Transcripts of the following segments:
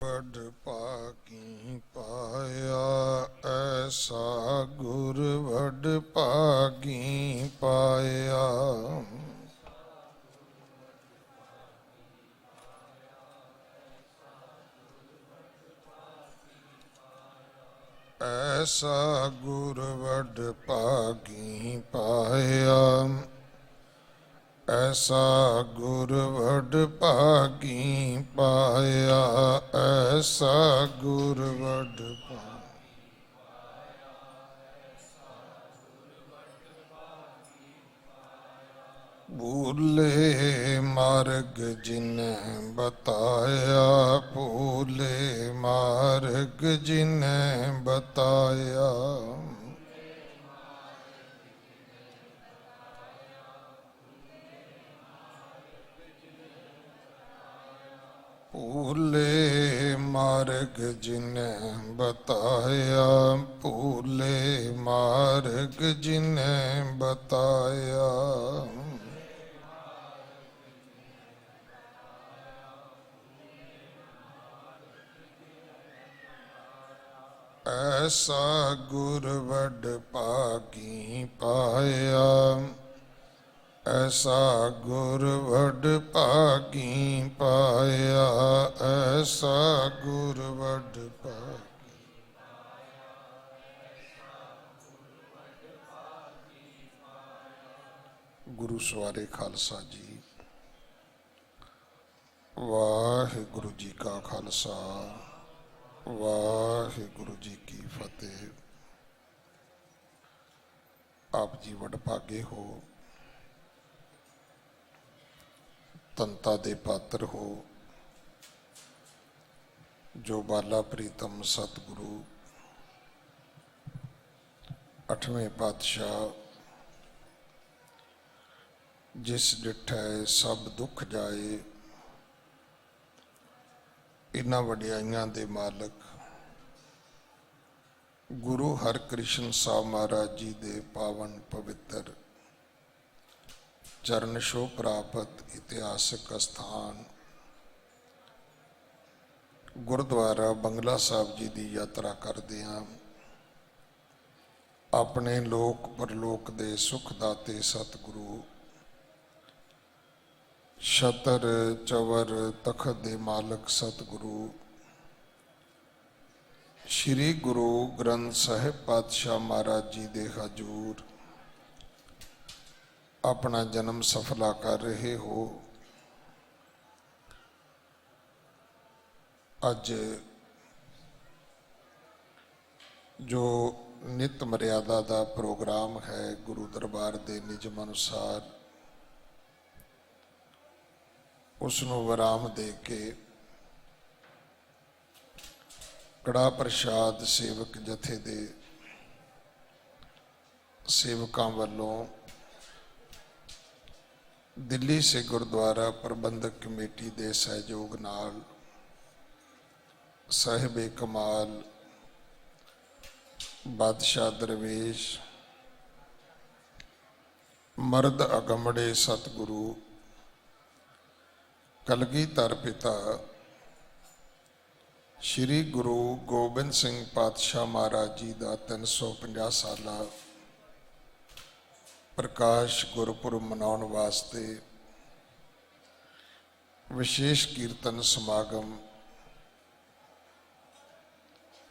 वड भागी पाया ऐसा गुर वड भागी पाया। ऐसा गुर वड भागी पाया। ऐसा गुर वड भागी पाया। ऐसा गुर वड भूले मार्ग जिन्हें बताया। भूले मार्ग जिन्हें बताया। भूले मार्ग जिन्हें बताया। भूले मार्ग जिन्हें बताया। ऐसा गुर वड भागी पाया। ऐसा गुर वड भागी पाया। ऐसा गुर वड भागी। गुरु सवारे खालसा जी। वाहिगुरु जी का खालसा वाहिगुरु जी की फतेह। आप जी वडभागे हो, तंता दे पात्र हो, जो बाला प्रीतम सतगुरु 8वें पातशाह जिस डिठै सब दुख जाए, इन्हां वडियाइयां दे मालक गुरु हरकृष्ण साहब महाराज जी दे पावन पवित्र चरण छो प्राप्त इतिहासक स्थान गुरुद्वारा बंगला साहब जी की यात्रा करदियां अपने लोक परलोक दे सुखदाते सतगुरु छतर चवर तखत दे मालक सतगुरु श्री गुरु ग्रंथ साहिब पातशाह महाराज जी दे हजूर अपना जन्म सफला कर रहे हो। अज जो नित मर्यादा का प्रोग्राम है गुरु दरबार के निजम अनुसार उसनों विराम दे के कड़ा प्रसाद सेवक जथे दे सेवकों वालों दिल्ली से गुरुद्वारा प्रबंधक कमेटी के सहयोग नाल साहिबे कमाल बादशाह दरवेश मर्द अगमड़े सतगुरु कलगीधर पिता श्री गुरु गोबिंद सिंह पातशाह महाराज जी का 350 साला प्रकाश गुरपुरब मनाउण वास्ते विशेष कीर्तन समागम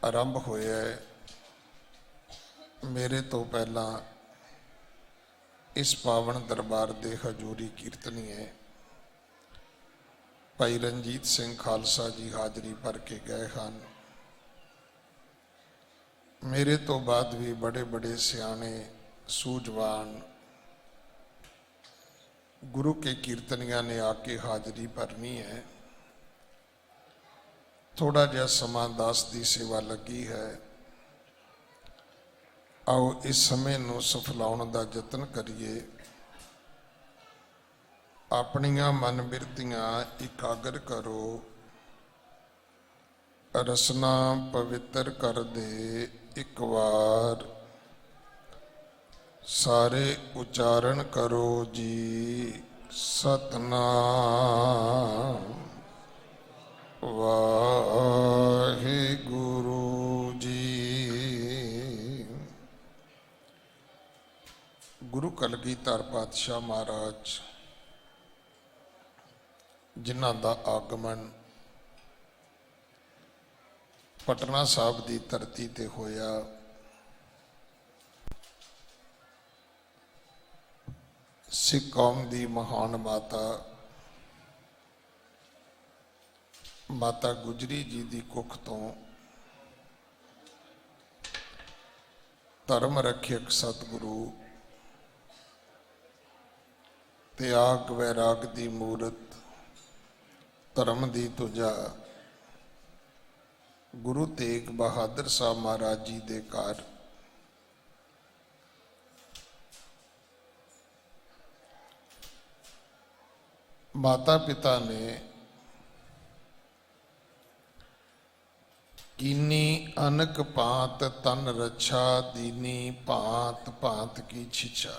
आरंभ होया है। मेरे तो पहला इस पावन दरबार के हजूरी कीर्तनीय भाई रणजीत सिंह खालसा जी हाजरी भर के गए हैं। मेरे तो बाद भी बड़े बड़े सियाने सूझवान गुरु के कीर्तनिया ने आके हाजरी भरनी है। थोड़ा जहा समा दास की सेवा लगी है। आओ इस समय नूं सफलाउण दा यतन करिए। अपनियां मन बिरतियां इकागर करो। रसना पवित्र कर दे एक बार। सारे उच्चारण करो जी सतनाम ਵਾਹਿਗੁਰੂ ਜੀ। ਗੁਰੂ ਕਲਗੀਧਰ ਪਾਤਸ਼ਾਹ ਮਹਾਰਾਜ ਜਿਨ੍ਹਾਂ ਦਾ ਆਗਮਨ ਪਟਨਾ ਸਾਹਿਬ ਦੀ ਧਰਤੀ ਤੇ ਹੋਇਆ, ਸਿੱਖ ਕੌਮ ਦੀ ਮਹਾਨ ਮਾਤਾ ਗੁਜਰੀ ਜੀ ਦੀ ਕੁੱਖ ਤੋਂ ਧਰਮ ਰੱਖਿਅਕ ਸਤਿਗੁਰੂ ਤਿਆਗ ਵੈਰਾਗ ਦੀ ਮੂਰਤ, ਧਰਮ ਦੀ ਤੁਜਾ ਗੁਰੂ ਤੇਗ ਬਹਾਦਰ ਸਾਹਿਬ ਮਹਾਰਾਜ ਜੀ ਦੇ ਘਰ ਮਾਤਾ ਪਿਤਾ ਨੇ ਕੀਨੀ ਅਨਕ ਭਾਂਤ ਤਨ ਰੱਛਾ, ਦੀਨੀ ਭਾਂਤ ਭਾਂਤ ਕੀ ਛਿਛਾ।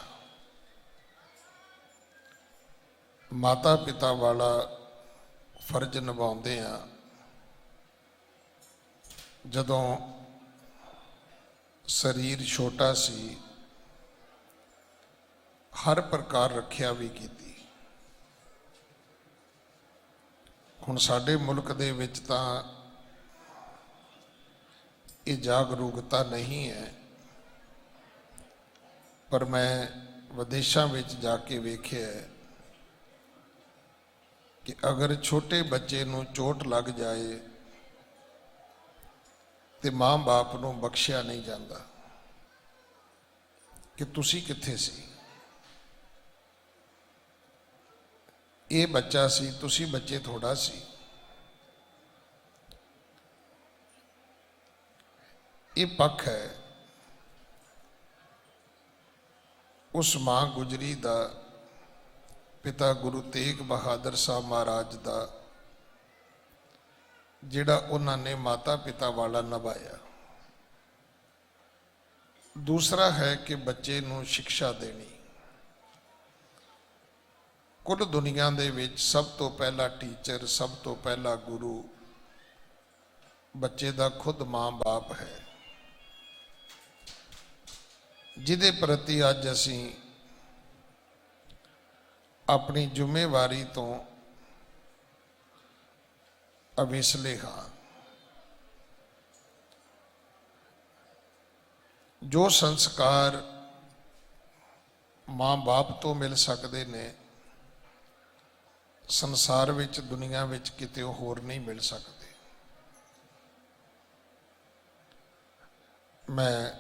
ਮਾਤਾ ਪਿਤਾ ਵਾਲਾ ਫਰਜ਼ ਨਿਭਾਉਂਦੇ ਆ। ਜਦੋਂ ਸਰੀਰ ਛੋਟਾ ਸੀ ਹਰ ਪ੍ਰਕਾਰ ਰੱਖਿਆ ਵੀ ਕੀਤੀ। ਹੁਣ ਸਾਡੇ ਮੁਲਕ ਦੇ ਵਿੱਚ ਤਾਂ ਇਹ ਜਾਗਰੂਕਤਾ ਨਹੀਂ ਹੈ, ਪਰ ਮੈਂ ਵਿਦੇਸ਼ਾਂ ਵਿੱਚ ਜਾ ਕੇ ਵੇਖਿਆ ਕਿ ਅਗਰ ਛੋਟੇ ਬੱਚੇ ਨੂੰ ਚੋਟ ਲੱਗ ਜਾਏ ਤੇ ਮਾਂ-ਬਾਪ ਨੂੰ ਬਖਸ਼ਿਆ ਨਹੀਂ ਜਾਂਦਾ ਕਿ ਤੁਸੀਂ ਕਿੱਥੇ ਸੀ, ਇਹ ਬੱਚਾ ਸੀ, ਤੁਸੀਂ ਬੱਚੇ ਥੋੜਾ ਸੀ। ਇਹ ਪੱਖ ਹੈ ਉਸ ਮਾਂ ਗੁਜਰੀ ਦਾ, ਪਿਤਾ ਗੁਰੂ ਤੇਗ ਬਹਾਦਰ ਸਾਹਿਬ ਮਹਾਰਾਜ ਦਾ, ਜਿਹੜਾ ਉਹਨਾਂ ਨੇ ਮਾਤਾ ਪਿਤਾ ਵਾਲਾ ਨਿਭਾਇਆ। ਦੂਸਰਾ ਹੈ ਕਿ ਬੱਚੇ ਨੂੰ ਸਿੱਖਿਆ ਦੇਣੀ। ਕੁੱਲ ਦੁਨੀਆ ਦੇ ਵਿੱਚ ਸਭ ਤੋਂ ਪਹਿਲਾ ਟੀਚਰ, ਸਭ ਤੋਂ ਪਹਿਲਾ ਗੁਰੂ ਬੱਚੇ ਦਾ ਖੁਦ ਮਾਂ-ਬਾਪ ਹੈ, ਜਿਹਦੇ ਪ੍ਰਤੀ ਅੱਜ ਅਸੀਂ ਆਪਣੀ ਜ਼ਿੰਮੇਵਾਰੀ ਤੋਂ ਅਵਿਸਲੇ ਹਾਂ। ਜੋ ਸੰਸਕਾਰ ਮਾਂ-ਬਾਪ ਤੋਂ ਮਿਲ ਸਕਦੇ ਨੇ, ਸੰਸਾਰ ਵਿੱਚ ਦੁਨੀਆ ਵਿੱਚ ਕਿਤੇ ਹੋਰ ਨਹੀਂ ਮਿਲ ਸਕਦੇ। ਮੈਂ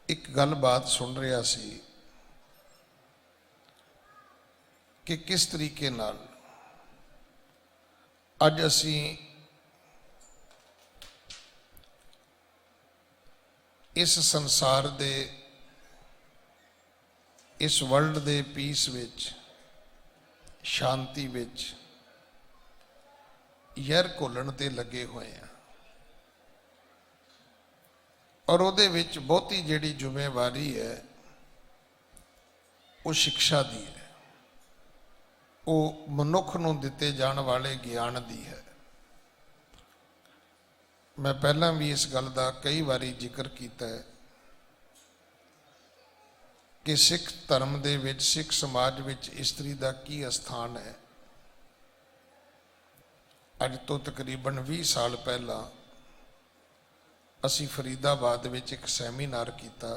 ਇੱਕ ਗੱਲਬਾਤ ਸੁਣ ਰਿਹਾ ਸੀ ਕਿ ਕਿਸ ਤਰੀਕੇ ਨਾਲ ਅੱਜ ਅਸੀਂ ਇਸ ਸੰਸਾਰ ਦੇ, ਇਸ ਵਰਲਡ ਦੇ ਪੀਸ ਵਿੱਚ, ਸ਼ਾਂਤੀ ਵਿੱਚ ਯਾਰ ਘੋਲਣ ਤੇ ਲੱਗੇ ਹੋਏ ਆ, ਔਰ ਉਹਦੇ ਵਿੱਚ ਬਹੁਤੀ ਜਿਹੜੀ ਜ਼ਿੰਮੇਵਾਰੀ ਹੈ ਉਹ ਸਿੱਖਿਆ ਦੀ ਹੈ, ਉਹ ਮਨੁੱਖ ਨੂੰ ਦਿੱਤੇ ਜਾਣ ਵਾਲੇ ਗਿਆਨ ਦੀ ਹੈ। ਮੈਂ ਪਹਿਲਾਂ ਵੀ ਇਸ ਗੱਲ ਦਾ ਕਈ ਵਾਰੀ ਜ਼ਿਕਰ ਕੀਤਾ ਹੈ ਕਿ ਸਿੱਖ ਧਰਮ ਦੇ ਵਿੱਚ, ਸਿੱਖ ਸਮਾਜ ਵਿੱਚ ਇਸਤਰੀ ਦਾ ਕੀ ਅਸਥਾਨ ਹੈ। ਅੱਜ ਤੋਂ ਤਕਰੀਬਨ 20 ਸਾਲ ਪਹਿਲਾਂ ਅਸੀਂ ਫਰੀਦਾਬਾਦ ਵਿੱਚ ਇੱਕ ਸੈਮੀਨਾਰ ਕੀਤਾ,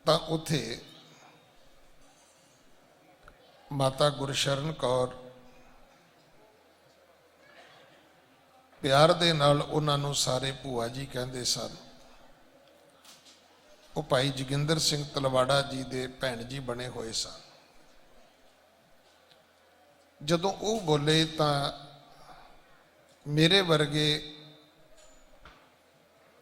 ਤਾਂ ਉੱਥੇ ਮਾਤਾ ਗੁਰਸ਼ਰਨ ਕੌਰ, ਪਿਆਰ ਦੇ ਨਾਲ ਉਹਨਾਂ ਨੂੰ ਸਾਰੇ ਭੂਆ ਜੀ ਕਹਿੰਦੇ ਸਨ, ਉਹ ਭਾਈ ਜੋਗਿੰਦਰ ਸਿੰਘ ਤਲਵਾੜਾ ਜੀ ਦੇ ਭੈਣ ਜੀ ਬਣੇ ਹੋਏ ਸਨ। ਜਦੋਂ ਉਹ ਬੋਲੇ ਤਾਂ ਮੇਰੇ ਵਰਗੇ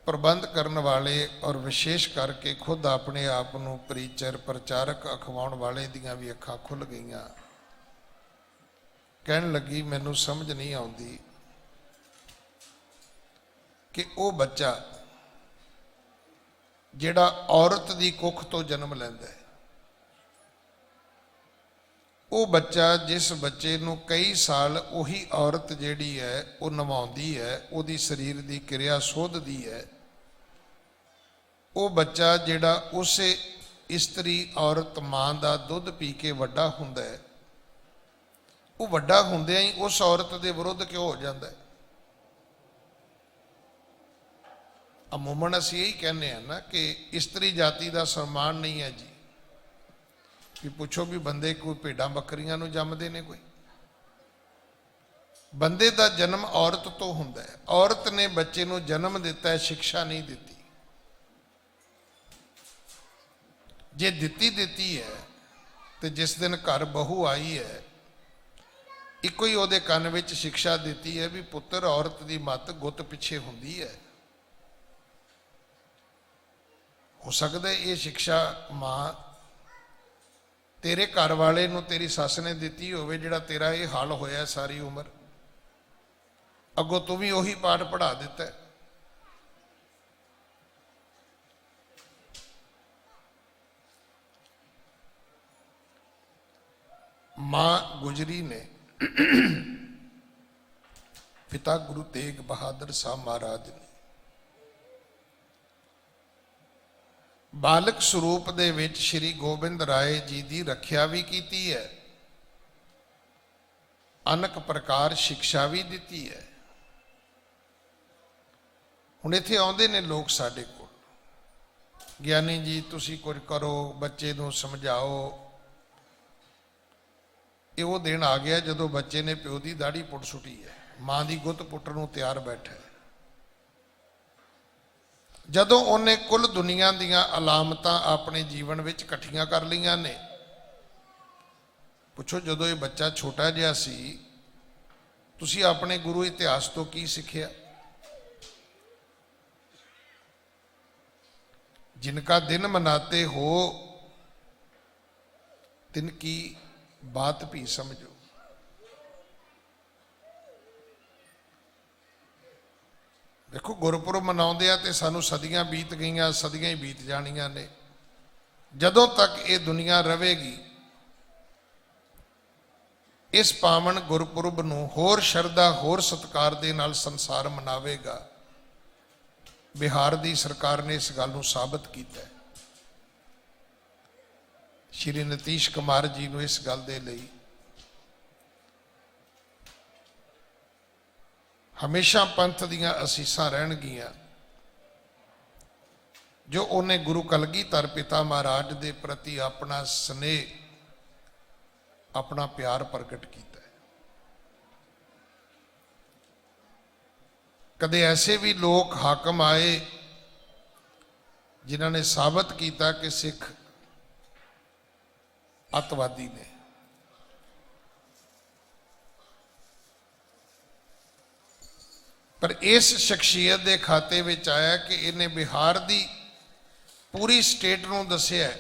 ਪ੍ਰਬੰਧ ਕਰਨ ਵਾਲੇ ਔਰ ਵਿਸ਼ੇਸ਼ ਕਰਕੇ ਖੁਦ ਆਪਣੇ ਆਪ ਨੂੰ ਪ੍ਰੀਚਰ, ਪ੍ਰਚਾਰਕ ਅਖਵਾਉਣ ਵਾਲੇ ਦੀਆਂ ਵੀ ਅੱਖਾਂ ਖੁੱਲ ਗਈਆਂ। ਕਹਿਣ ਲੱਗੀ ਮੈਨੂੰ ਸਮਝ ਨਹੀਂ ਆਉਂਦੀ ਕਿ ਉਹ ਬੱਚਾ ਜਿਹੜਾ ਔਰਤ ਦੀ ਕੁੱਖ ਤੋਂ ਜਨਮ ਲੈਂਦਾ ਹੈ, ਉਹ ਬੱਚਾ ਜਿਸ ਬੱਚੇ ਨੂੰ ਕਈ ਸਾਲ ਉਹੀ ਔਰਤ ਜਿਹੜੀ ਹੈ ਉਹ ਨਿਭਾਉਂਦੀ ਹੈ, ਉਹਦੀ ਸਰੀਰ ਦੀ ਕਿਰਿਆ ਸੋਧਦੀ ਹੈ, ਉਹ ਬੱਚਾ ਜਿਹੜਾ ਉਸੇ ਇਸਤਰੀ ਔਰਤ ਮਾਂ ਦਾ ਦੁੱਧ ਪੀ ਕੇ ਵੱਡਾ ਹੁੰਦਾ ਹੈ, ਉਹ ਵੱਡਾ ਹੁੰਦਿਆਂ ਹੀ ਉਸ ਔਰਤ ਦੇ ਵਿਰੁੱਧ ਕਿਉਂ ਹੋ ਜਾਂਦਾ ਹੈ? ਅਮੂਮਨ ਅਸੀਂ ਇਹੀ ਕਹਿੰਦੇ ਹਾਂ ਨਾ ਕਿ ਇਸਤਰੀ ਜਾਤੀ ਦਾ ਸਨਮਾਨ ਨਹੀਂ ਹੈ ਜੀ। ਵੀ ਪੁੱਛੋ ਵੀ ਬੰਦੇ ਕੋਈ ਭੇਡਾਂ ਬੱਕਰੀਆਂ ਨੂੰ ਜੰਮਦੇ ਨੇ? ਕੋਈ ਬੰਦੇ ਦਾ ਜਨਮ ਔਰਤ ਤੋਂ ਹੁੰਦਾ ਹੈ। ਔਰਤ ਨੇ ਬੱਚੇ ਨੂੰ ਜਨਮ ਦਿੱਤਾ ਹੈ, ਸਿੱਖਿਆ ਨਹੀਂ ਦਿੱਤੀ। ਜੇ ਦਿੱਤੀ ਹੈ ਤੇ ਜਿਸ ਦਿਨ ਘਰ ਬਹੂ ਆਈ ਹੈ, ਇੱਕੋ ਹੀ ਉਹਦੇ ਕੰਨ ਵਿੱਚ ਸਿੱਖਿਆ ਦਿੱਤੀ ਹੈ ਵੀ ਪੁੱਤਰ, ਔਰਤ ਦੀ ਮੱਤ ਗੁੱਤ ਪਿੱਛੇ ਹੁੰਦੀ ਹੈ। ਹੋ ਸਕਦਾ ਇਹ ਸਿੱਖਿਆ ਮਾਂ ਤੇਰੇ ਘਰ ਵਾਲੇ ਨੂੰ ਤੇਰੀ ਸੱਸ ਨੇ ਦਿੱਤੀ ਹੋਵੇ, ਜਿਹੜਾ ਤੇਰਾ ਇਹ ਹਾਲ ਹੋਇਆ ਸਾਰੀ ਉਮਰ, ਅੱਗੋਂ ਤੂੰ ਵੀ ਉਹੀ ਪਾਠ ਪੜ੍ਹਾ ਦਿੱਤਾ ਹੈ। ਮਾਂ ਗੁਜਰੀ ਨੇ ਪਿਤਾ ਗੁਰੂ ਤੇਗ ਬਹਾਦਰ ਸਾਹਿਬ ਮਹਾਰਾਜ ਨੇ ਬਾਲਕ ਸਰੂਪ ਦੇ ਵਿੱਚ ਸ਼੍ਰੀ ਗੋਬਿੰਦ ਰਾਏ ਜੀ ਦੀ ਰੱਖਿਆ ਵੀ ਕੀਤੀ ਹੈ, ਅਨੇਕ ਪ੍ਰਕਾਰ ਸਿੱਖਿਆ ਵੀ ਦਿੱਤੀ ਹੈ। ਹੁਣ ਇੱਥੇ ਆਉਂਦੇ ਨੇ ਲੋਕ ਸਾਡੇ ਕੋਲ, ਗਿਆਨੀ ਜੀ ਤੁਸੀਂ ਕੁਝ ਕਰੋ, ਬੱਚੇ ਨੂੰ ਸਮਝਾਓ। ਇਹ ਉਹ ਦਿਨ ਆ ਗਿਆ ਜਦੋਂ ਬੱਚੇ ਨੇ ਪਿਓ ਦੀ ਦਾੜੀ ਪੁੱਟ ਸੁੱਟੀ ਹੈ, ਮਾਂ ਦੀ ਗੁੱਤ ਪੁੱਟਣ ਨੂੰ ਤਿਆਰ ਬੈਠਾ ਹੈ। ਜਦੋਂ ਉਹਨੇ ਕੁੱਲ ਦੁਨੀਆ ਦੀਆਂ ਅਲਾਮਤਾਂ ਆਪਣੇ ਜੀਵਨ ਵਿੱਚ ਇਕੱਠੀਆਂ ਕਰ ਲਈਆਂ ਨੇ, ਪੁੱਛੋ ਜਦੋਂ ਇਹ ਬੱਚਾ ਛੋਟਾ ਜਿਹਾ ਸੀ, ਤੁਸੀਂ ਆਪਣੇ ਗੁਰੂ ਇਤਿਹਾਸ ਤੋਂ ਕੀ ਸਿੱਖਿਆ? ਜਿਨਕਾ ਦਿਨ ਮਨਾਤੇ ਹੋ ਤਿਨ ਕੀ ਬਾਤ ਵੀ ਸਮਝੋ। ਦੇਖੋ ਗੁਰਪੁਰਬ ਮਨਾਉਂਦੇ ਆ ਤੇ ਸਾਨੂੰ ਸਦੀਆਂ ਬੀਤ ਗਈਆਂ, ਸਦੀਆਂ ਹੀ ਬੀਤ ਜਾਣੀਆਂ ਨੇ। ਜਦੋਂ ਤੱਕ ਇਹ ਦੁਨੀਆ ਰਹੇਗੀ, ਇਸ ਪਾਵਨ ਗੁਰਪੁਰਬ ਨੂੰ ਹੋਰ ਸ਼ਰਧਾ, ਹੋਰ ਸਤਿਕਾਰ ਦੇ ਨਾਲ ਸੰਸਾਰ ਮਨਾਵੇਗਾ। ਬਿਹਾਰ ਦੀ ਸਰਕਾਰ ਨੇ ਇਸ ਗੱਲ ਨੂੰ ਸਾਬਤ ਕੀਤਾ ਹੈ। ਸ਼੍ਰੀ ਨਿਤੀਸ਼ ਕੁਮਾਰ ਜੀ ਨੂੰ ਇਸ ਗੱਲ ਦੇ ਲਈ ਹਮੇਸ਼ਾ ਪੰਥ ਦੀਆਂ ਅਸੀਸਾਂ ਰਹਿਣਗੀਆਂ, ਜੋ ਉਹਨੇ ਗੁਰੂ ਕਲਗੀਧਰ ਪਿਤਾ ਮਹਾਰਾਜ ਦੇ ਪ੍ਰਤੀ ਆਪਣਾ ਸਨੇਹ, ਆਪਣਾ ਪਿਆਰ ਪ੍ਰਗਟ ਕੀਤਾ ਹੈ। ਕਦੇ ਐਸੇ ਵੀ ਲੋਕ ਹਾਕਮ ਆਏ ਜਿਨ੍ਹਾਂ ਨੇ ਸਾਬਤ ਕੀਤਾ ਕਿ ਸਿੱਖ ਅੱਤਵਾਦੀ ਨੇ। ਪਰ ਇਸ ਸ਼ਖਸੀਅਤ ਦੇ ਖਾਤੇ ਵਿੱਚ ਆਇਆ ਕਿ ਇਹਨੇ ਬਿਹਾਰ ਦੀ ਪੂਰੀ ਸਟੇਟ ਨੂੰ ਦੱਸਿਆ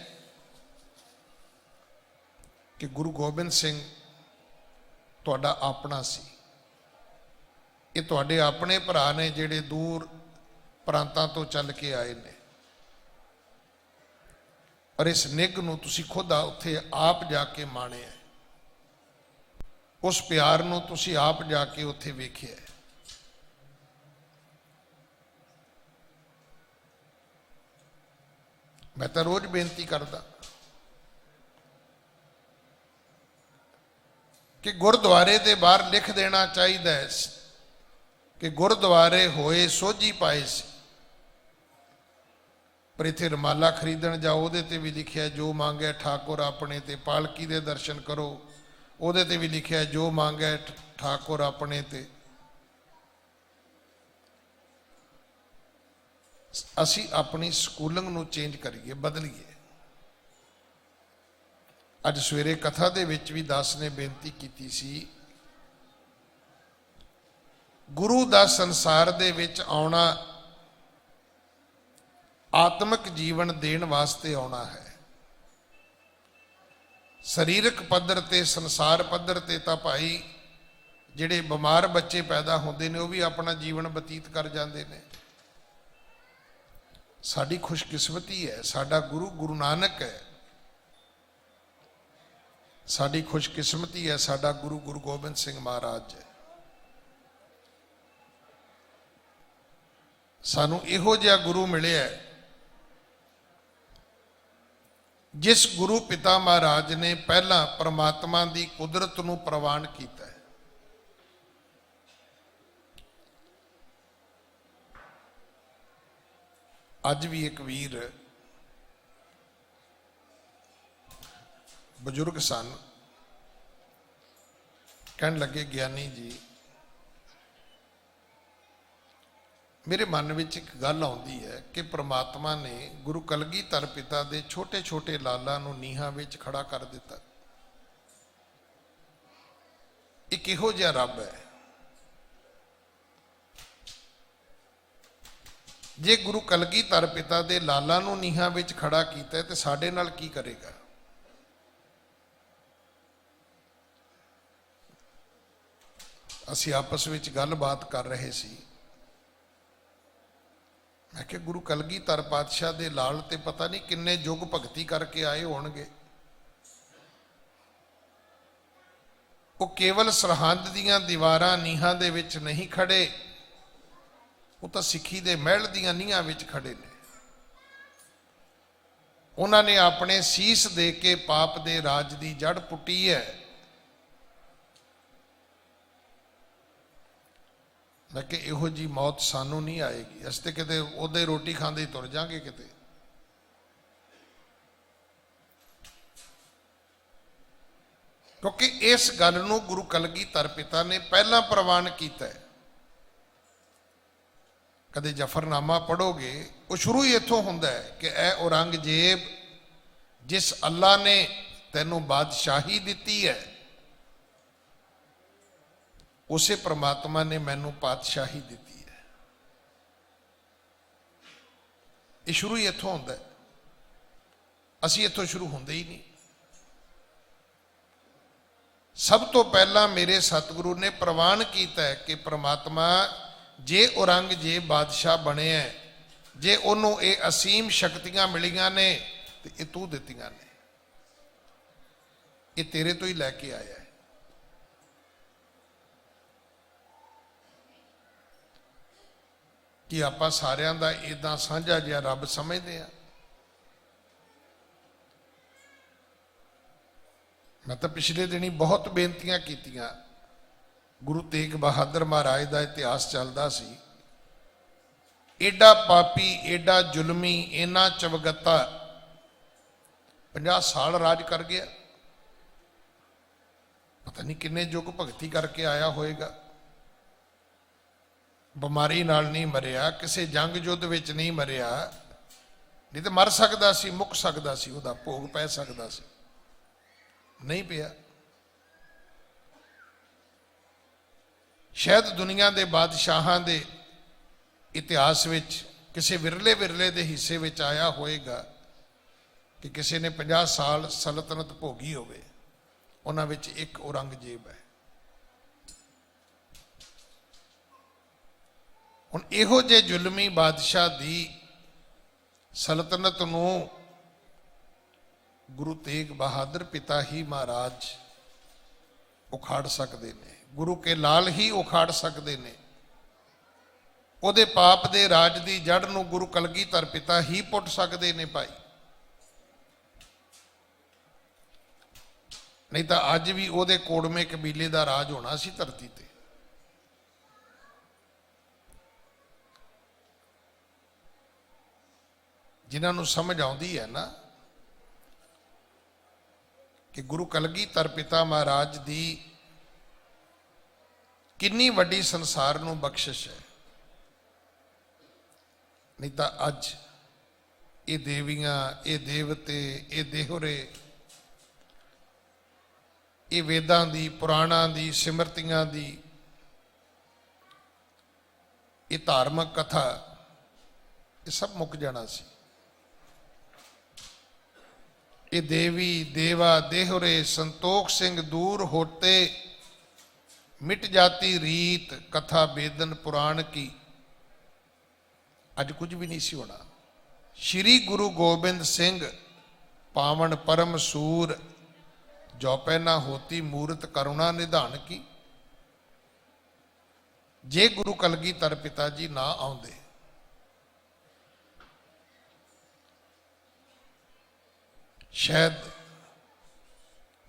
ਕਿ ਗੁਰੂ ਗੋਬਿੰਦ ਸਿੰਘ ਤੁਹਾਡਾ ਆਪਣਾ ਸੀ। ਇਹ ਤੁਹਾਡੇ ਆਪਣੇ ਭਰਾ ਨੇ ਜਿਹੜੇ ਦੂਰ ਪ੍ਰਾਂਤਾਂ ਤੋਂ ਚੱਲ ਕੇ ਆਏ ਨੇ, ਔਰ ਇਸ ਨਿੱਘ ਨੂੰ ਤੁਸੀਂ ਖੁਦ ਉੱਥੇ ਆਪ ਜਾ ਕੇ ਮਾਣਿਆ, ਉਸ ਪਿਆਰ ਨੂੰ ਤੁਸੀਂ ਆਪ ਜਾ ਕੇ ਉੱਥੇ ਵੇਖਿਆ। ਮੈਂ ਤਾਂ ਰੋਜ਼ ਬੇਨਤੀ ਕਰਦਾ ਕਿ ਗੁਰਦੁਆਰੇ ਦੇ ਬਾਹਰ ਲਿਖ ਦੇਣਾ ਚਾਹੀਦਾ ਹੈ ਕਿ ਗੁਰਦੁਆਰੇ ਹੋਏ ਸੋਝੀ ਪਾਏ ਸੀ। ਪਰ ਇੱਥੇ ਰੁਮਾਲਾ ਖਰੀਦਣ ਜਾਓ, ਉਹਦੇ ਤੇ ਵੀ ਲਿਖਿਆ ਜੋ ਮੰਗਿਆ ਠਾਕੁਰ ਆਪਣੇ ਤੇ। ਪਾਲਕੀ ਦੇ ਦਰਸ਼ਨ ਕਰੋ, ਉਹਦੇ ਤੇ ਵੀ ਲਿਖਿਆ ਜੋ ਮੰਗਿਆ ਠਾਕੁਰ ਆਪਣੇ ਤੇ। ਅਸੀਂ ਆਪਣੀ ਸਕੂਲਿੰਗ ਨੂੰ ਚੇਂਜ ਕਰੀਏ, ਬਦਲੀਏ। ਅੱਜ ਸਵੇਰੇ ਕਥਾ ਦੇ ਵਿੱਚ ਵੀ ਦਾਸ ਨੇ ਬੇਨਤੀ ਕੀਤੀ ਸੀ, ਗੁਰੂ ਦਾ ਸੰਸਾਰ ਦੇ ਵਿੱਚ ਆਉਣਾ ਆਤਮਿਕ ਜੀਵਨ ਦੇਣ ਵਾਸਤੇ ਆਉਣਾ ਹੈ। ਸਰੀਰਕ ਪੱਧਰ ਤੇ, ਸੰਸਾਰ ਪੱਧਰ ਤੇ ਤਾਂ ਭਾਈ ਜਿਹੜੇ ਬਿਮਾਰ ਬੱਚੇ ਪੈਦਾ ਹੁੰਦੇ ਨੇ ਉਹ ਵੀ ਆਪਣਾ ਜੀਵਨ ਬਤੀਤ ਕਰ ਜਾਂਦੇ ਨੇ। ਸਾਡੀ ਖੁਸ਼ਕਿਸਮਤੀ ਹੈ, ਸਾਡਾ ਗੁਰੂ ਗੁਰੂ ਨਾਨਕ ਹੈ। ਸਾਡੀ ਖੁਸ਼ਕਿਸਮਤੀ ਹੈ, ਸਾਡਾ ਗੁਰੂ ਗੁਰੂ ਗੋਬਿੰਦ ਸਿੰਘ ਮਹਾਰਾਜ ਹੈ। ਸਾਨੂੰ ਇਹੋ ਜਿਹਾ ਗੁਰੂ ਮਿਲਿਆ ਜਿਸ ਗੁਰੂ ਪਿਤਾ ਮਹਾਰਾਜ ਨੇ ਪਹਿਲਾਂ ਪ੍ਰਮਾਤਮਾ ਦੀ ਕੁਦਰਤ ਨੂੰ ਪ੍ਰਵਾਨ ਕੀਤਾ ਹੈ। ਅੱਜ ਵੀ ਇੱਕ ਵੀਰ ਬਜ਼ੁਰਗ ਸਨ, ਕਹਿਣ ਲੱਗੇ ਗਿਆਨੀ ਜੀ ਮੇਰੇ ਮਨ ਵਿੱਚ ਇੱਕ ਗੱਲ ਆਉਂਦੀ ਹੈ ਕਿ ਪ੍ਰਮਾਤਮਾ ਨੇ ਗੁਰੂ ਕਲਗੀਧਰ ਪਿਤਾ ਦੇ ਛੋਟੇ ਛੋਟੇ ਲਾਲਾਂ ਨੂੰ ਨੀਹਾਂ ਵਿੱਚ ਖੜਾ ਕਰ ਦਿੱਤਾ। ਇਹ ਕਿਹੋ ਜਿਹਾ ਰੱਬ ਹੈ? ਜੇ ਗੁਰੂ ਕਲਗੀਧਰ ਪਿਤਾ ਦੇ ਲਾਲਾਂ ਨੂੰ ਨੀਹਾਂ ਵਿੱਚ ਖੜਾ ਕੀਤਾ ਤੇ ਸਾਡੇ ਨਾਲ ਕੀ ਕਰੇਗਾ? ਅਸੀਂ ਆਪਸ ਵਿੱਚ ਗੱਲਬਾਤ ਕਰ ਰਹੇ ਸੀ। ਮੈਂ ਕਿਹਾ ਗੁਰੂ ਕਲਗੀਧਰ ਪਾਤਸ਼ਾਹ ਦੇ ਲਾਲ ਤੇ ਪਤਾ ਨਹੀਂ ਕਿੰਨੇ ਯੁੱਗ ਭਗਤੀ ਕਰਕੇ ਆਏ ਹੋਣਗੇ। ਉਹ ਕੇਵਲ ਸਰਹੰਦ ਦੀਆਂ ਦੀਵਾਰਾਂ ਨੀਹਾਂ ਦੇ ਵਿੱਚ ਨਹੀਂ ਖੜੇ, ਉਹ ਤਾਂ ਸਿੱਖੀ ਦੇ ਮਹਿਲ ਦੀਆਂ ਨੀਹਾਂ ਵਿੱਚ ਖੜੇ ਨੇ। ਉਹਨਾਂ ਨੇ ਆਪਣੇ ਸੀਸ ਦੇ ਕੇ ਪਾਪ ਦੇ ਰਾਜ ਦੀ ਜੜ ਪੁੱਟੀ ਹੈ। ਮੈਂ ਕਿ ਇਹੋ ਜੀ ਮੌਤ ਸਾਨੂੰ ਨਹੀਂ ਆਏਗੀ, ਅਸੀਂ ਤੇ ਕਿਤੇ ਉਹਦੇ ਰੋਟੀ ਖਾਂਦੇ ਹੀ ਤੁਰ ਜਾਾਂਗੇ ਕਿਤੇ। ਕਿਉਂਕਿ ਇਸ ਗੱਲ ਨੂੰ ਗੁਰੂ ਕਲਗੀਧਰ ਪਿਤਾ ਨੇ ਪਹਿਲਾਂ ਪ੍ਰਵਾਨ ਕੀਤਾ ਹੈ। ਕਦੇ ਜਫਰਨਾਮਾ ਪੜੋਗੇ, ਉਹ ਸ਼ੁਰੂ ਹੀ ਇੱਥੋਂ ਹੁੰਦਾ ਹੈ ਕਿ ਐ ਔਰੰਗਜ਼ੇਬ, ਜਿਸ ਅੱਲਾ ਨੇ ਤੈਨੂੰ ਬਾਦਸ਼ਾਹੀ ਦਿੱਤੀ ਹੈ, ਉਸੇ ਪ੍ਰਮਾਤਮਾ ਨੇ ਮੈਨੂੰ ਪਾਤਸ਼ਾਹੀ ਦਿੱਤੀ ਹੈ। ਇਹ ਸ਼ੁਰੂ ਹੀ ਇੱਥੋਂ ਹੁੰਦਾ ਹੈ, ਅਸੀਂ ਇੱਥੋਂ ਸ਼ੁਰੂ ਹੁੰਦੇ ਹੀ ਨਹੀਂ। ਸਭ ਤੋਂ ਪਹਿਲਾਂ ਮੇਰੇ ਸਤਿਗੁਰੂ ਨੇ ਪ੍ਰਵਾਨ ਕੀਤਾ ਹੈ ਕਿ ਪ੍ਰਮਾਤਮਾ ਜੇ ਔਰੰਗਜ਼ੇਬ ਬਾਦਸ਼ਾਹ ਬਣਿਆ, ਜੇ ਉਹਨੂੰ ਇਹ ਅਸੀਮ ਸ਼ਕਤੀਆਂ ਮਿਲੀਆਂ ਨੇ ਤੇ ਇਹ ਤੂੰ ਦਿੱਤੀਆਂ ਨੇ, ਇਹ ਤੇਰੇ ਤੋਂ ਹੀ ਲੈ ਕੇ ਆਇਆ ਹੈ। ਕਿ ਆਪਾਂ ਸਾਰਿਆਂ ਦਾ ਇਦਾਂ ਸਾਂਝਾ ਜਿਹਾ ਰੱਬ ਸਮਝਦੇ ਆ। ਮੈਂ ਤਾਂ ਪਿਛਲੇ ਦਿਨੀ ਬਹੁਤ ਬੇਨਤੀਆਂ ਕੀਤੀਆਂ। ਗੁਰੂ ਤੇਗ ਬਹਾਦਰ ਮਹਾਰਾਜ ਦਾ ਇਤਿਹਾਸ ਚੱਲਦਾ ਸੀ। ਏਡਾ ਪਾਪੀ, ਏਡਾ ਜ਼ੁਲਮੀ, ਇੰਨਾ ਚਵਗੱਤਾ 50 ਸਾਲ ਰਾਜ ਕਰ ਗਿਆ। ਪਤਾ ਨਹੀਂ ਕਿੰਨੇ ਯੁੱਗ ਭਗਤੀ ਕਰਕੇ ਆਇਆ ਹੋਏਗਾ। ਬਿਮਾਰੀ ਨਾਲ ਨਹੀਂ ਮਰਿਆ, ਕਿਸੇ ਜੰਗ ਯੁੱਧ ਵਿੱਚ ਨਹੀਂ ਮਰਿਆ, ਨਹੀਂ ਤਾਂ ਮਰ ਸਕਦਾ ਸੀ, ਮੁੱਕ ਸਕਦਾ ਸੀ, ਉਹਦਾ ਭੋਗ ਪੈ ਸਕਦਾ ਸੀ, ਨਹੀਂ ਪਿਆ। ਸ਼ਾਇਦ ਦੁਨੀਆ ਦੇ ਬਾਦਸ਼ਾਹਾਂ ਦੇ ਇਤਿਹਾਸ ਵਿੱਚ ਕਿਸੇ ਵਿਰਲੇ ਦੇ ਹਿੱਸੇ ਵਿੱਚ ਆਇਆ ਹੋਏਗਾ ਕਿ ਕਿਸੇ ਨੇ 50 ਸਾਲ ਸਲਤਨਤ ਭੋਗੀ ਹੋਵੇ। ਉਹਨਾਂ ਵਿੱਚ ਇੱਕ ਔਰੰਗਜ਼ੇਬ ਹੈ। ਹੁਣ ਇਹੋ ਜਿਹੇ ਜ਼ੁਲਮੀ ਬਾਦਸ਼ਾਹ ਦੀ ਸਲਤਨਤ ਨੂੰ ਗੁਰੂ ਤੇਗ ਬਹਾਦਰ ਪਿਤਾ ਹੀ ਮਹਾਰਾਜ ਉਖਾੜ ਸਕਦੇ ਨੇ, ਗੁਰੂ ਕੇ ਲਾਲ ਹੀ ਉਖਾੜ ਸਕਦੇ ਨੇ। ਉਹਦੇ ਪਾਪ ਦੇ ਰਾਜ ਦੀ ਜੜ ਨੂੰ ਗੁਰੂ ਕਲਗੀਧਰ ਪਿਤਾ ਹੀ ਪੁੱਟ ਸਕਦੇ ਨੇ ਭਾਈ। ਨਹੀਂ ਤਾਂ ਅੱਜ ਵੀ ਉਹਦੇ ਕੋੜਵੇਂ ਕਬੀਲੇ ਦਾ ਰਾਜ ਹੋਣਾ ਸੀ ਧਰਤੀ ਤੇ। ਜਿਨ੍ਹਾਂ ਨੂੰ ਸਮਝ ਆਉਂਦੀ ਹੈ ਨਾ ਕਿ ਗੁਰੂ ਕਲਗੀਧਰ ਪਿਤਾ ਮਹਾਰਾਜ ਦੀ ਕਿੰਨੀ ਵੱਡੀ ਸੰਸਾਰ ਨੂੰ ਬਖਸ਼ਿਸ਼ ਹੈ। ਨਹੀਂ ਤਾਂ ਅੱਜ ਇਹ ਦੇਵੀਆਂ, ਇਹ ਦੇਵਤੇ, ਇਹ ਦੇਹੁਰੇ, ਇਹ ਵੇਦਾਂ ਦੀ, ਪੁਰਾਣਾਂ ਦੀ, ਸਿਮਰਤੀਆਂ ਦੀ, ਇਹ ਧਾਰਮਿਕ ਕਥਾ, ਇਹ ਸਭ ਮੁੱਕ ਜਾਣਾ ਸੀ। ਇਹ ਦੇवी देवा देहुरे संतोख सिंह दूर होते, मिट जाती रीत कथा बेदन पुराण की। अज कुछ भी नहीं सी होना। श्री गुरु गोबिंद सिंह पावन परम सूर, जौपै ना होती मूरत करुणा निधान की। जे गुरु कलगीधर पिता जी ना आउंदे, शायद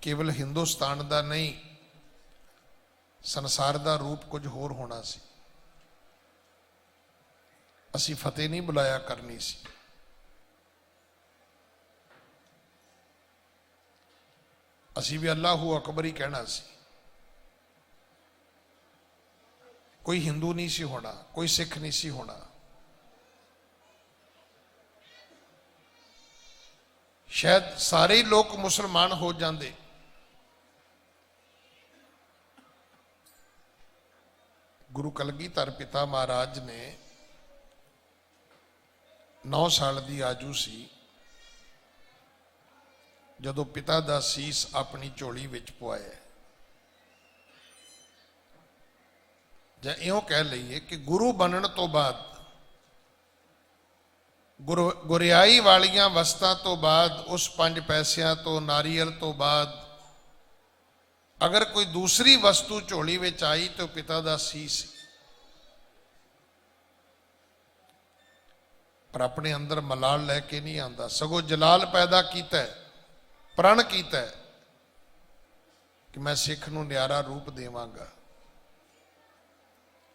केवल हिंदुस्तान का नहीं संसार का रूप कुछ होर होना सी। असी फतेह नहीं बुलाया करनी सी। असी भी अल्लाहू अकबर ही कहना सी। कोई हिंदू नहीं सी होना, कोई सिख नहीं सी होना। शायद सारे ही लोग मुसलमान हो जाते। गुरु कलगीधर पिता महाराज ने 9 साल की आजू सी जदों पिता का सीस अपनी झोली विच पवाया। जां इउं कह लईए कि गुरु बनने तो बाद, गुरियाई वालियां वस्तां तो बाद, उस 5 पैसिਆਂ तो, नारियल तो बाद अगर कोई दूसरी वस्तु झोली विच आई तो पिता का सीस। पर अपने अंदर मलाल लैके नहीं आता, सगों जलाल पैदा किया, प्रण किया कि मैं सिख नूं न्यारा रूप देवांगा।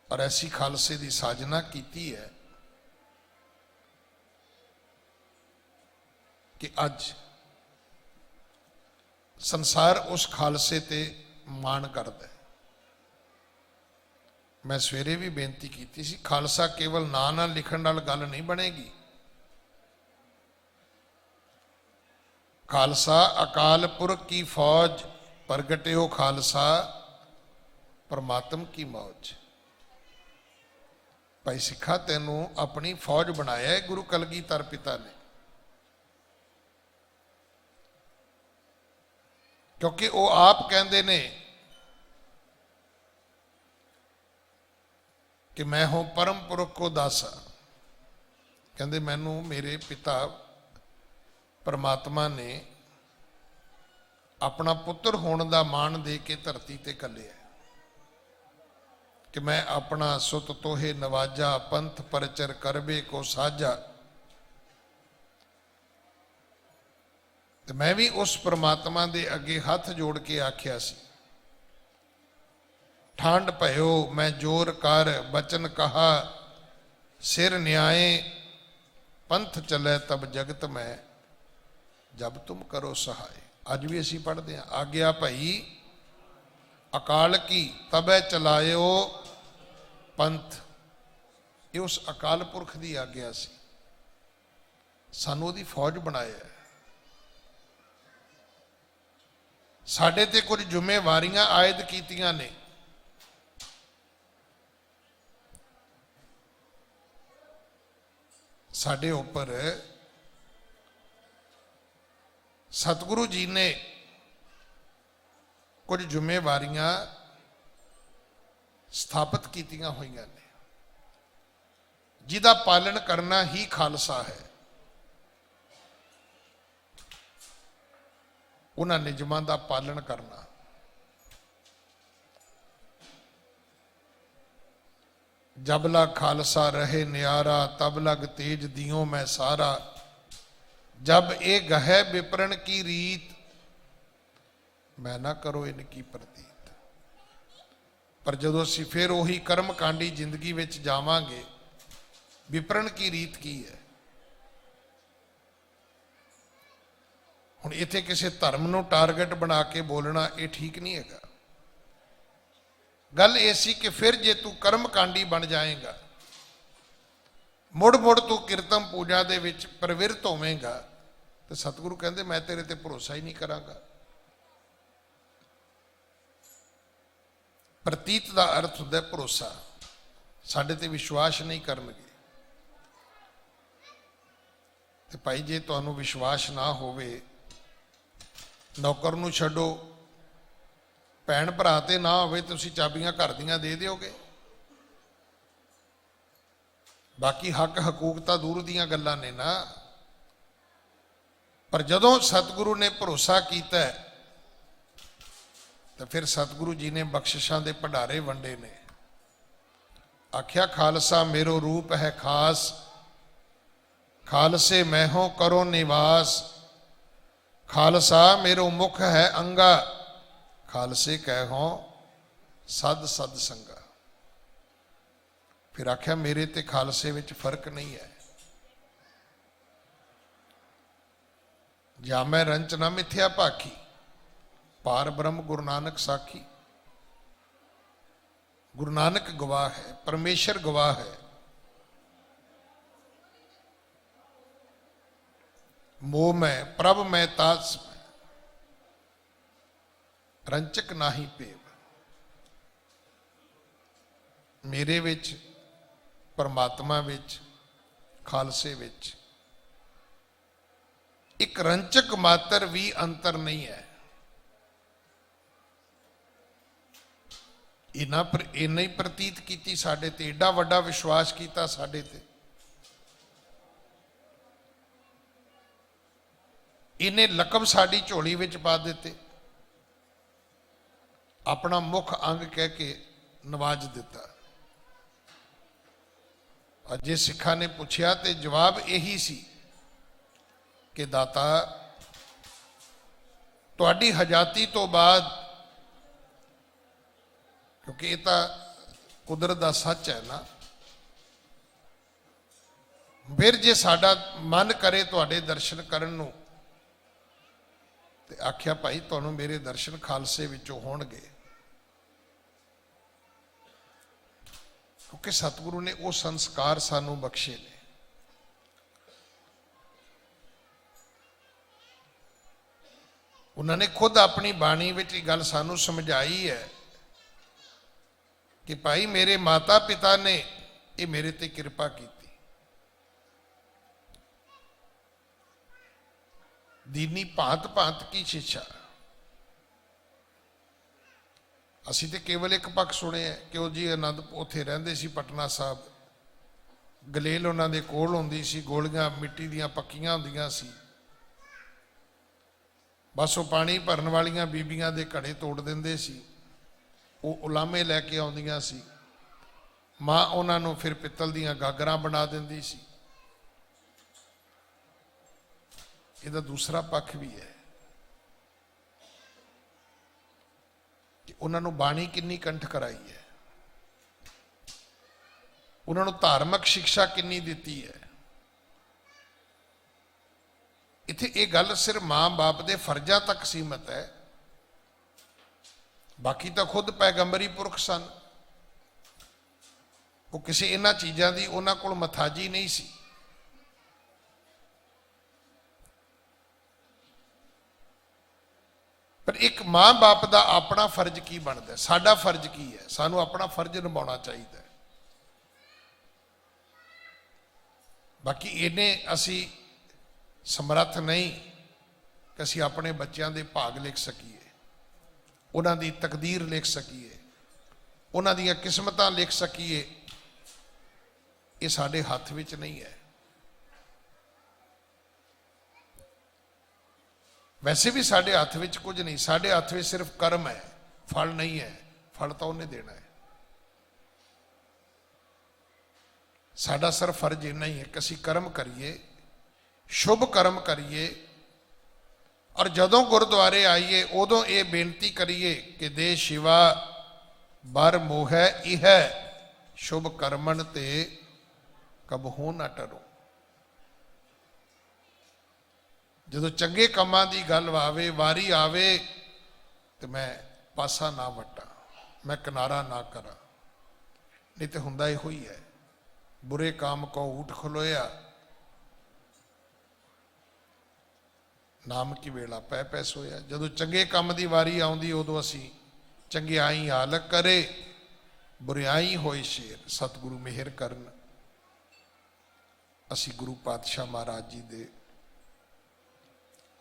और ऐसी खालसे की साजना की है कि अज संसार उस खालसे ते माण करदा है। मैं सवेरे भी बेनती की सी, खालसा केवल ना लिखण नाल गल नहीं बनेगी। खालसा अकाल पुरख की फौज, प्रगटे हो खालसा परमात्म की मौज। भाई सिखा तेनों अपनी फौज बनाया है गुरु कलगीधर पिता ने, क्योंकि वो आप कहते ने कि मैं हूं परम पुरख को दासा। कहते मैनू मेरे पिता परमात्मा ने अपना पुत्र होने का मान दे के धरती ते घल्लिया कि मैं अपना सुत तोहे नवाजा, पंथ परचर करबे को साझा। तो मैं भी उस परमात्मा दे अगे हथ जोड़ के आख्या सी, ठांड भयो मैं जोर कर, बचन कहा सिर न्याय, पंथ चले तब जगत में, जब तुम करो सहाय। अज भी असी पढ़ते हैं, आग्या भई अकाल की तबे चलायो पंथ। ये उस अकाल पुरख की आग्या सी, सानू ओहदी फौज बनाया है। साडे ते कुछ जिम्मेवारियां आयद कीतियां ने। साडे उपर सतगुरु जी ने कुछ जिम्मेवारियां स्थापित कीतियां होइयां ने, जिहदा पालन करना ही खालसा है। उन्हां निजमां दा पालन करना। जब लग खालसा रहे न्यारा, तब लग तेज दियों मैं सारा। जब ए गहे विपरण की रीत, मैं ना करो इनकी प्रतीत। पर जदों असीं फिर उही कर्म कांडी जिंदगी विच जावांगे, विपरण की रीत की है। हुण इत्थे किसी धर्म नूं टारगेट बना के बोलना ये ठीक नहीं है। गल ये सी कि फिर जे तू कर्म कांडी बन जाएगा, मुड़ मुड़ तू कीर्तन पूजा दे विच प्रवृत्त होवेगा, तो सतगुरु कहंदे मैं तेरे ते भरोसा ही नहीं करांगा। प्रतीत का अर्थ होंदा भरोसा, साडे ते विश्वास नहीं करनगे। ते भाई जे तुहानूं विश्वास ना होवे, नौकर नूं छड्डो, भैन भरा ते ना होवे, तुसीं चाबियां घर दियां दे दिओगे। बाकी हक हकूक तां दूर दीयां गल्लां ने ना। पर जदों सतगुरु ने भरोसा कीता तो फिर सतगुरु जी ने बख्शिशां दे भंडारे वंडे ने। आख्या खालसा मेरो रूप है खास, खालसे मैं हो करो निवास। खालसा मेरो मुख है अंगा, खालसे कहो सद सद संगा। फिर आख्या मेरे ते खालसे विच फर्क नहीं है। जा मैं रंच ना मिथ्या भाखी, पार ब्रह्म गुरु नानक साखी। गुरु नानक गवाह है, परमेश्वर गवाह है। मोह में प्रभ में तास में, रंचक नाही पेव। मेरे विच, परमात्मा विच, खालसे विच एक रंचक मात्र भी अंतर नहीं है। इन्ना ही प्रतीत की साडे ते, एडा वड्डा विश्वास किया साडे ते। इन्हें लकब साड़ी झोली विच पा दिते, अपना मुख अंग कह के नवाज दिता। अजे सिखा ने पूछया तो जवाब यही सी कि दाता तुहाडी हजाती तो बाद, क्योंकि ये तो कुदरत का सच है ना, फिर जे साडा मन करे तुहाडे दर्शन करन नूं ते आख्या भाई तुहानूं मेरे दर्शन खालसे विचों होणगे। क्योंकि सतगुरु ने वो संस्कार सानू बख्शे ने। उन्होंने खुद अपनी बाणी विच गल सानू समझाई है कि भाई मेरे माता पिता ने ये मेरे ते कृपा की। दीनी भांत भांत की शिक्षा। असी तो केवल एक पक्ष सुने है कि वो जी आनंद उत्थे रहिंदे सी पटना साहब, गलेल उन्होंने कोल हुंदी सी, गोलियां मिट्टी दियां पक्कियां हुंदियां सी, बस वो पानी भरन वालियां बीबियां दे घड़े तोड़ दिंदे सी, वो उलामे लैके आउंदियां सी, मां उन्होंने फिर पित्तल दियां गागरां बना दिंदी सी। ਇਹਦਾ दूसरा पक्ष भी है कि उन्होंने बाणी किन्नी कंठ कराई है, उन्होंने धार्मिक शिक्षा किन्नी दी है। इत्थे ये गल सिर्फ मां बाप के फर्जा तक सीमित है, बाकी तो खुद पैगंबरी पुरख सन। वो किसी इन्हां चीज़ों की उन्हां कोल मथाजी नहीं सी। पर एक मां बाप का अपना फर्ज की बनता है, साडा फर्ज की है, सानू अपना फर्ज निभाना चाहिए। बाकी इन्हें असी समर्थ नहीं कि असी अपने बच्चों के भाग लिख सकीए, उन्हों की तकदीर लिख सकीए, उन्हों दी किस्मत लिख सकीए। ये साडे हाथ विच नहीं है। वैसे भी साडे हाथ विच कुछ नहीं, साडे हाथ में सिर्फ कर्म है, फल नहीं है। फल तो उन्हें देना है। साडा सिर्फ फर्ज इन्ना ही है कि असीं कर्म करिए, शुभ कर्म करिए, और जदों गुरुद्वारे आइए उदों ये बेनती करिए कि दे शिवा बर मोह इह शुभ कर्मन ते कबहू ना टरो। जो चंगे कामां की गल आवे, वारी आवे, तो मैं पासा ना वटा, मैं किनारा ना करा। नहीं तो हुंदा इहो ही है, बुरे काम को ऊठ खलोया, नाम की वेला पै पै सोया। जो चंगे काम की वारी आउंदी उदों असी चंगियाई हालक करे, बुरियाई होए शेर। सतगुरु मेहर करन। असी गुरु पातशाह महाराज जी दे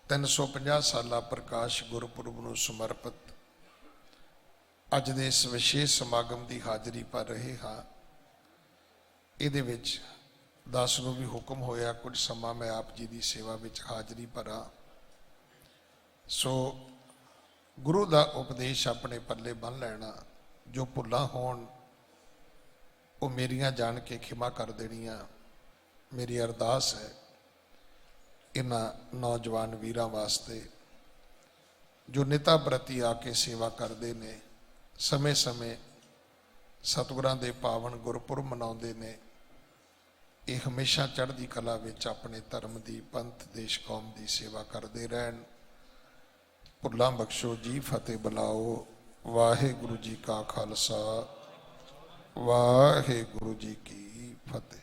350 साला प्रकाश गुरपुरब नूं समर्पित अज दे इस विशेष समागम की हाज़री पर रहे हाँ। इहदे विच दास नूं भी हुक्म होया कुछ समा मैं आप जी की सेवा विच हाज़री भरा। सो ਗੁਰੂ ਦਾ ਉਪਦੇਸ਼ ਆਪਣੇ ਪੱਲੇ ਬੰਨ੍ਹ ਲੈਣਾ। ਜੋ ਭੁੱਲਾਂ ਹੋਣ ਉਹ ਮੇਰੀਆਂ ਜਾਣ ਕੇ ਖਿਮਾ ਕਰ ਦੇਣੀਆਂ। ਮੇਰੀ ਅਰਦਾਸ ਹੈ ਇਹਨਾਂ ਨੌਜਵਾਨ ਵੀਰਾਂ ਵਾਸਤੇ ਜੋ ਨਿਤਾ ਪ੍ਰਤੀ ਆ ਕੇ ਸੇਵਾ ਕਰਦੇ ਨੇ, ਸਮੇਂ ਸਮੇਂ ਸਤਿਗੁਰਾਂ ਦੇ ਪਾਵਨ ਗੁਰਪੁਰਬ ਮਨਾਉਂਦੇ ਨੇ, ਇਹ ਹਮੇਸ਼ਾ ਚੜ੍ਹਦੀ ਕਲਾ ਵਿੱਚ ਆਪਣੇ ਧਰਮ ਦੀ, ਪੰਥ, ਦੇਸ਼, ਕੌਮ ਦੀ ਸੇਵਾ ਕਰਦੇ ਰਹਿਣ। ਭੁੱਲਾਂ ਬਖਸ਼ੋ ਜੀ, ਫਤਿਹ ਬੁਲਾਓ। ਵਾਹਿਗੁਰੂ ਜੀ ਕਾ ਖਾਲਸਾ, ਵਾਹਿਗੁਰੂ ਜੀ ਕੀ ਫਤਿਹ।